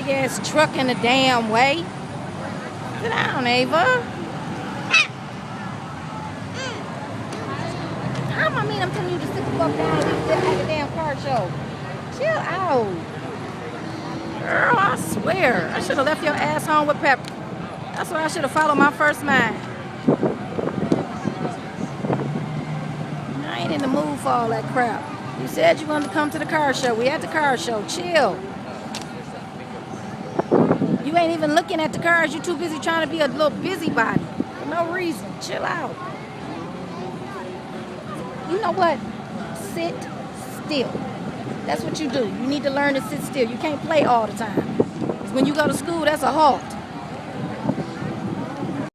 big ass truck in the damn way. Sit down, Ava. I'm telling you to sit the fuck down and sit at the damn car show. Chill out. Girl, I swear. I should have left your ass home with Pepper. That's why I should have followed my first mind. I ain't in the mood for all that crap. You said you wanted to come to the car show. We at the car show. Chill. You ain't even looking at the cars. You too busy trying to be a little busybody for no reason. Chill out. You know what? Sit still. That's what you do. You need to learn to sit still. You can't play all the time. Because when you go to school, that's a halt.